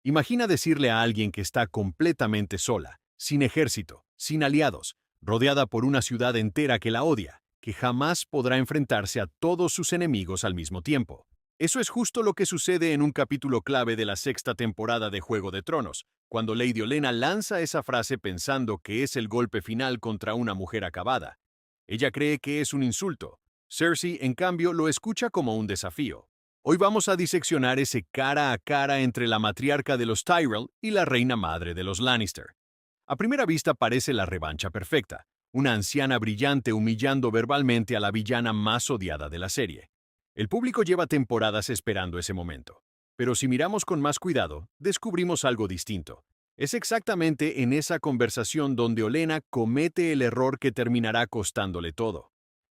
Imagina decirle a alguien que está completamente sola, sin ejército, sin aliados, rodeada por una ciudad entera que la odia, que jamás podrá enfrentarse a todos sus enemigos al mismo tiempo. Eso es justo lo que sucede en un capítulo clave de la sexta temporada de Juego de Tronos, cuando Lady Olenna lanza esa frase pensando que es el golpe final contra una mujer acabada. Ella cree que es un insulto. Cersei, en cambio, lo escucha como un desafío. Hoy vamos a diseccionar ese cara a cara entre la matriarca de los Tyrell y la reina madre de los Lannister. A primera vista parece la revancha perfecta, una anciana brillante humillando verbalmente a la villana más odiada de la serie. El público lleva temporadas esperando ese momento. Pero si miramos con más cuidado, descubrimos algo distinto. Es exactamente en esa conversación donde Olenna comete el error que terminará costándole todo.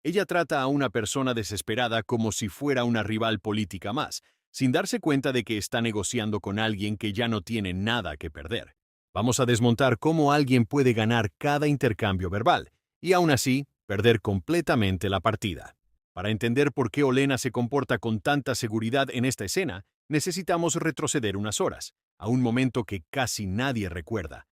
Ella trata a una persona desesperada como si fuera una rival política más, sin darse cuenta de que está negociando con alguien que ya no tiene nada que perder. Vamos a desmontar cómo alguien puede ganar cada intercambio verbal y aún así perder completamente la partida. Para entender por qué Olenna se comporta con tanta seguridad en esta escena, necesitamos retroceder unas horas, a un momento que casi nadie recuerda.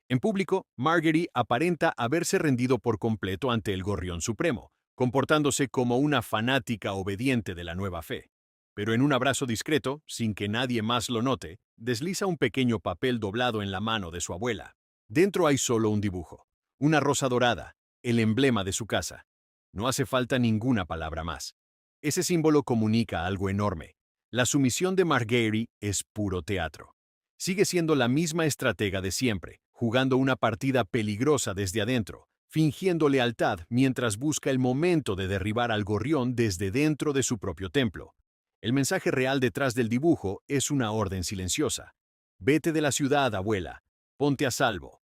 En público, Margaery aparenta haberse rendido por completo ante el Gorrión Supremo, comportándose como una fanática obediente de la nueva fe. Pero en un abrazo discreto, sin que nadie más lo note, desliza un pequeño papel doblado en la mano de su abuela. Dentro hay solo un dibujo, una rosa dorada, el emblema de su casa. No hace falta ninguna palabra más. Ese símbolo comunica algo enorme. La sumisión de Margaery es puro teatro. Sigue siendo la misma estratega de siempre, jugando una partida peligrosa desde adentro, fingiendo lealtad mientras busca el momento de derribar al gorrión desde dentro de su propio templo. El mensaje real detrás del dibujo es una orden silenciosa. Vete de la ciudad, abuela. Ponte a salvo.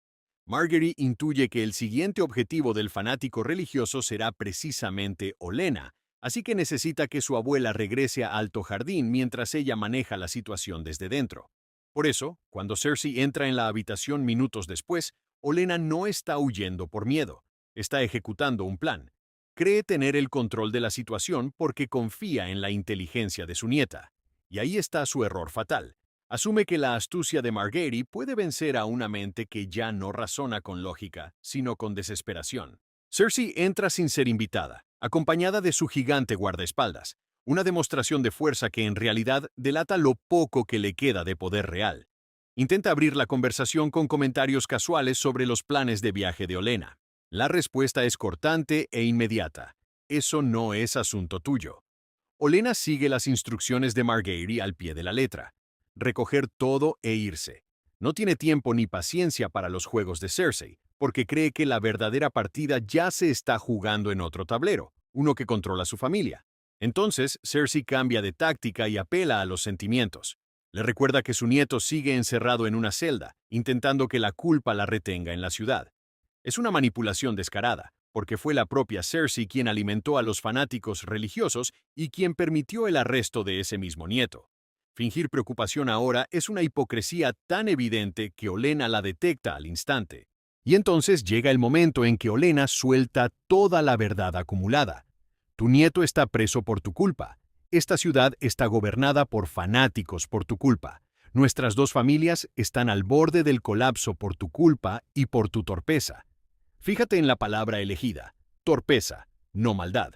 Margaery intuye que el siguiente objetivo del fanático religioso será precisamente Olenna, así que necesita que su abuela regrese a Alto Jardín mientras ella maneja la situación desde dentro. Por eso, cuando Cersei entra en la habitación minutos después, Olenna no está huyendo por miedo, está ejecutando un plan. Cree tener el control de la situación porque confía en la inteligencia de su nieta. Y ahí está su error fatal. Asume que la astucia de Margaery puede vencer a una mente que ya no razona con lógica, sino con desesperación. Cersei entra sin ser invitada, acompañada de su gigante guardaespaldas, una demostración de fuerza que en realidad delata lo poco que le queda de poder real. Intenta abrir la conversación con comentarios casuales sobre los planes de viaje de Olenna. La respuesta es cortante e inmediata. Eso no es asunto tuyo. Olenna sigue las instrucciones de Margaery al pie de la letra. Recoger todo e irse. No tiene tiempo ni paciencia para los juegos de Cersei, porque cree que la verdadera partida ya se está jugando en otro tablero, uno que controla su familia. Entonces, Cersei cambia de táctica y apela a los sentimientos. Le recuerda que su nieto sigue encerrado en una celda, intentando que la culpa la retenga en la ciudad. Es una manipulación descarada, porque fue la propia Cersei quien alimentó a los fanáticos religiosos y quien permitió el arresto de ese mismo nieto. Fingir preocupación ahora es una hipocresía tan evidente que Olenna la detecta al instante. Y entonces llega el momento en que Olenna suelta toda la verdad acumulada. Tu nieto está preso por tu culpa. Esta ciudad está gobernada por fanáticos por tu culpa. Nuestras dos familias están al borde del colapso por tu culpa y por tu torpeza. Fíjate en la palabra elegida, torpeza, no maldad.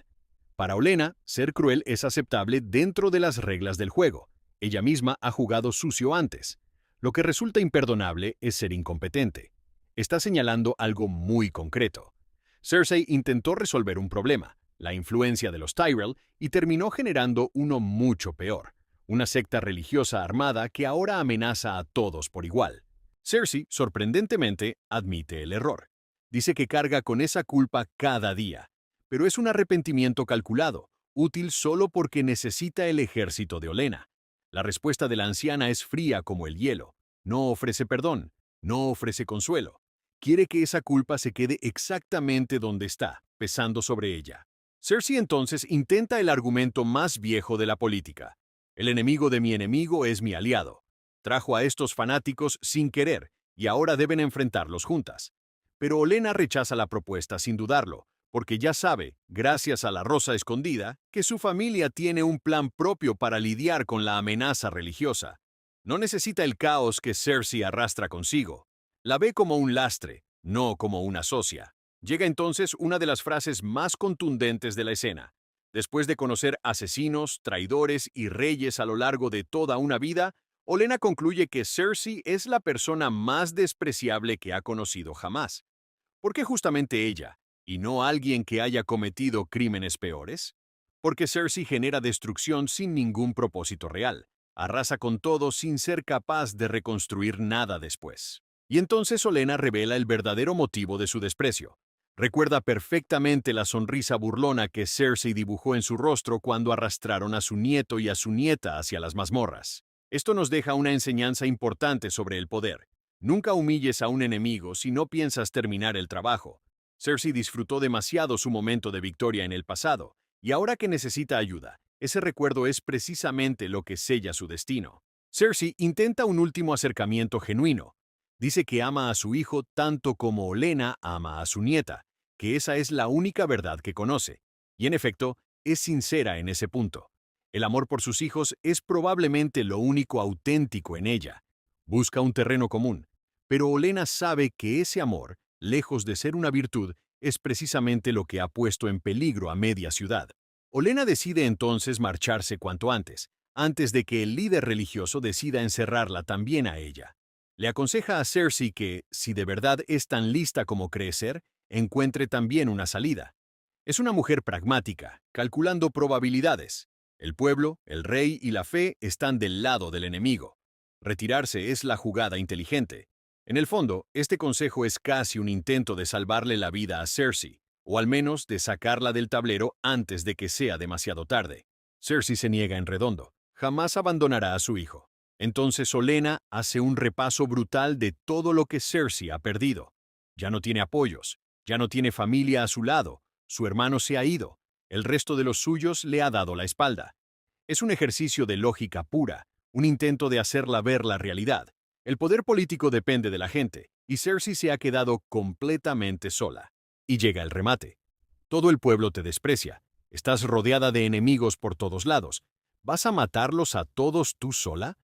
Para Olenna, ser cruel es aceptable dentro de las reglas del juego. Ella misma ha jugado sucio antes. Lo que resulta imperdonable es ser incompetente. Está señalando algo muy concreto. Cersei intentó resolver un problema, la influencia de los Tyrell, y terminó generando uno mucho peor, una secta religiosa armada que ahora amenaza a todos por igual. Cersei, sorprendentemente, admite el error. Dice que carga con esa culpa cada día, pero es un arrepentimiento calculado, útil solo porque necesita el ejército de Olenna. La respuesta de la anciana es fría como el hielo. No ofrece perdón, no ofrece consuelo. Quiere que esa culpa se quede exactamente donde está, pesando sobre ella. Cersei entonces intenta el argumento más viejo de la política. El enemigo de mi enemigo es mi aliado. Trajo a estos fanáticos sin querer y ahora deben enfrentarlos juntas. Pero Olenna rechaza la propuesta sin dudarlo, porque ya sabe, gracias a la rosa escondida, que su familia tiene un plan propio para lidiar con la amenaza religiosa. No necesita el caos que Cersei arrastra consigo. La ve como un lastre, no como una socia. Llega entonces una de las frases más contundentes de la escena. Después de conocer asesinos, traidores y reyes a lo largo de toda una vida, Olenna concluye que Cersei es la persona más despreciable que ha conocido jamás. ¿Por qué justamente ella, y no alguien que haya cometido crímenes peores? Porque Cersei genera destrucción sin ningún propósito real. Arrasa con todo sin ser capaz de reconstruir nada después. Y entonces Olenna revela el verdadero motivo de su desprecio. Recuerda perfectamente la sonrisa burlona que Cersei dibujó en su rostro cuando arrastraron a su nieto y a su nieta hacia las mazmorras. Esto nos deja una enseñanza importante sobre el poder. Nunca humilles a un enemigo si no piensas terminar el trabajo. Cersei disfrutó demasiado su momento de victoria en el pasado, y ahora que necesita ayuda, ese recuerdo es precisamente lo que sella su destino. Cersei intenta un último acercamiento genuino. Dice que ama a su hijo tanto como Olenna ama a su nieta, que esa es la única verdad que conoce. Y en efecto, es sincera en ese punto. El amor por sus hijos es probablemente lo único auténtico en ella. Busca un terreno común, pero Olenna sabe que ese amor, lejos de ser una virtud, es precisamente lo que ha puesto en peligro a media ciudad. Olenna decide entonces marcharse cuanto antes de que el líder religioso decida encerrarla también a ella. Le aconseja a Cersei que, si de verdad es tan lista como cree ser, encuentre también una salida. Es una mujer pragmática, calculando probabilidades. El pueblo, el rey y la fe están del lado del enemigo. Retirarse es la jugada inteligente. En el fondo, este consejo es casi un intento de salvarle la vida a Cersei, o al menos de sacarla del tablero antes de que sea demasiado tarde. Cersei se niega en redondo. Jamás abandonará a su hijo. Entonces Olenna hace un repaso brutal de todo lo que Cersei ha perdido. Ya no tiene apoyos, ya no tiene familia a su lado, su hermano se ha ido, el resto de los suyos le ha dado la espalda. Es un ejercicio de lógica pura, un intento de hacerla ver la realidad. El poder político depende de la gente, y Cersei se ha quedado completamente sola. Y llega el remate. Todo el pueblo te desprecia, estás rodeada de enemigos por todos lados. ¿Vas a matarlos a todos tú sola?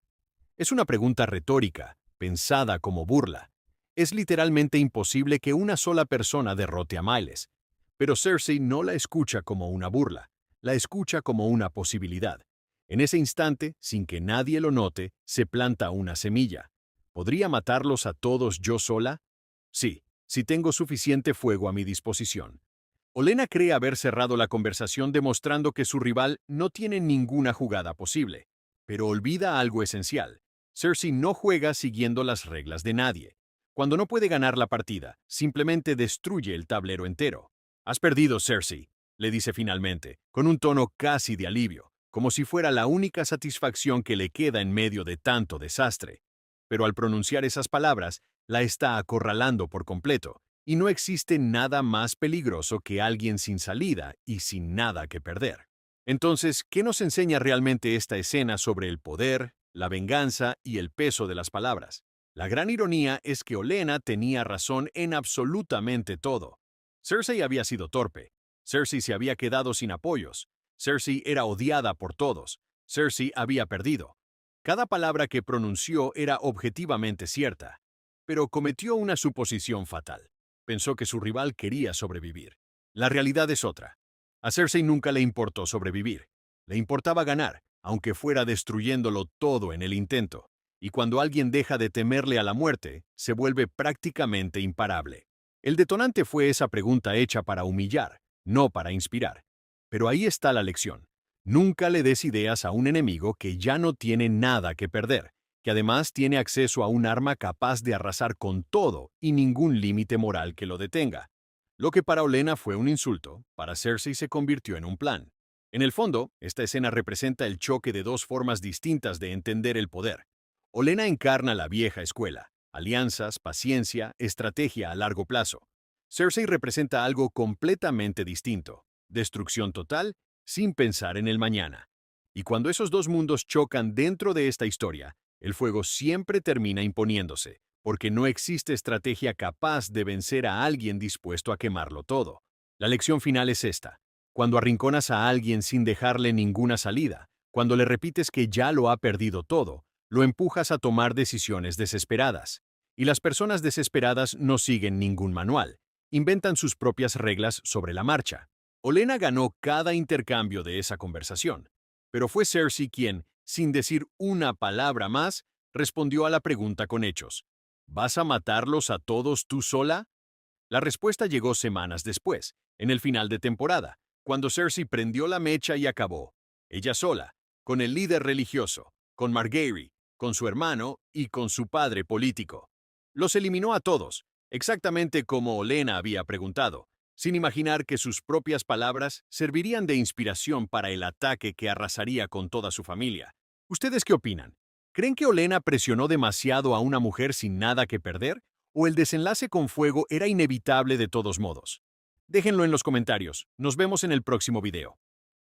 Es una pregunta retórica, pensada como burla. Es literalmente imposible que una sola persona derrote a Miles. Pero Cersei no la escucha como una burla, la escucha como una posibilidad. En ese instante, sin que nadie lo note, se planta una semilla. ¿Podría matarlos a todos yo sola? Sí, si tengo suficiente fuego a mi disposición. Olenna cree haber cerrado la conversación demostrando que su rival no tiene ninguna jugada posible. Pero olvida algo esencial. Cersei no juega siguiendo las reglas de nadie. Cuando no puede ganar la partida, simplemente destruye el tablero entero. Has perdido, Cersei, le dice finalmente, con un tono casi de alivio, como si fuera la única satisfacción que le queda en medio de tanto desastre. Pero al pronunciar esas palabras, la está acorralando por completo, y no existe nada más peligroso que alguien sin salida y sin nada que perder. Entonces, ¿qué nos enseña realmente esta escena sobre el poder, la venganza y el peso de las palabras? La gran ironía es que Olenna tenía razón en absolutamente todo. Cersei había sido torpe. Cersei se había quedado sin apoyos. Cersei era odiada por todos. Cersei había perdido. Cada palabra que pronunció era objetivamente cierta, pero cometió una suposición fatal. Pensó que su rival quería sobrevivir. La realidad es otra. A Cersei nunca le importó sobrevivir. Le importaba ganar, aunque fuera destruyéndolo todo en el intento. Y cuando alguien deja de temerle a la muerte, se vuelve prácticamente imparable. El detonante fue esa pregunta hecha para humillar, no para inspirar. Pero ahí está la lección. Nunca le des ideas a un enemigo que ya no tiene nada que perder, que además tiene acceso a un arma capaz de arrasar con todo y ningún límite moral que lo detenga. Lo que para Olenna fue un insulto, para Cersei se convirtió en un plan. En el fondo, esta escena representa el choque de dos formas distintas de entender el poder. Olenna encarna la vieja escuela, alianzas, paciencia, estrategia a largo plazo. Cersei representa algo completamente distinto, destrucción total, sin pensar en el mañana. Y cuando esos dos mundos chocan dentro de esta historia, el fuego siempre termina imponiéndose, porque no existe estrategia capaz de vencer a alguien dispuesto a quemarlo todo. La lección final es esta. Cuando arrinconas a alguien sin dejarle ninguna salida, cuando le repites que ya lo ha perdido todo, lo empujas a tomar decisiones desesperadas. Y las personas desesperadas no siguen ningún manual, inventan sus propias reglas sobre la marcha. Olenna ganó cada intercambio de esa conversación, pero fue Cersei quien, sin decir una palabra más, respondió a la pregunta con hechos. ¿Vas a matarlos a todos tú sola? La respuesta llegó semanas después, en el final de temporada, cuando Cersei prendió la mecha y acabó. Ella sola, con el líder religioso, con Margaery, con su hermano y con su padre político. Los eliminó a todos, exactamente como Olenna había preguntado, sin imaginar que sus propias palabras servirían de inspiración para el ataque que arrasaría con toda su familia. ¿Ustedes qué opinan? ¿Creen que Olenna presionó demasiado a una mujer sin nada que perder? ¿O el desenlace con fuego era inevitable de todos modos? Déjenlo en los comentarios. Nos vemos en el próximo video.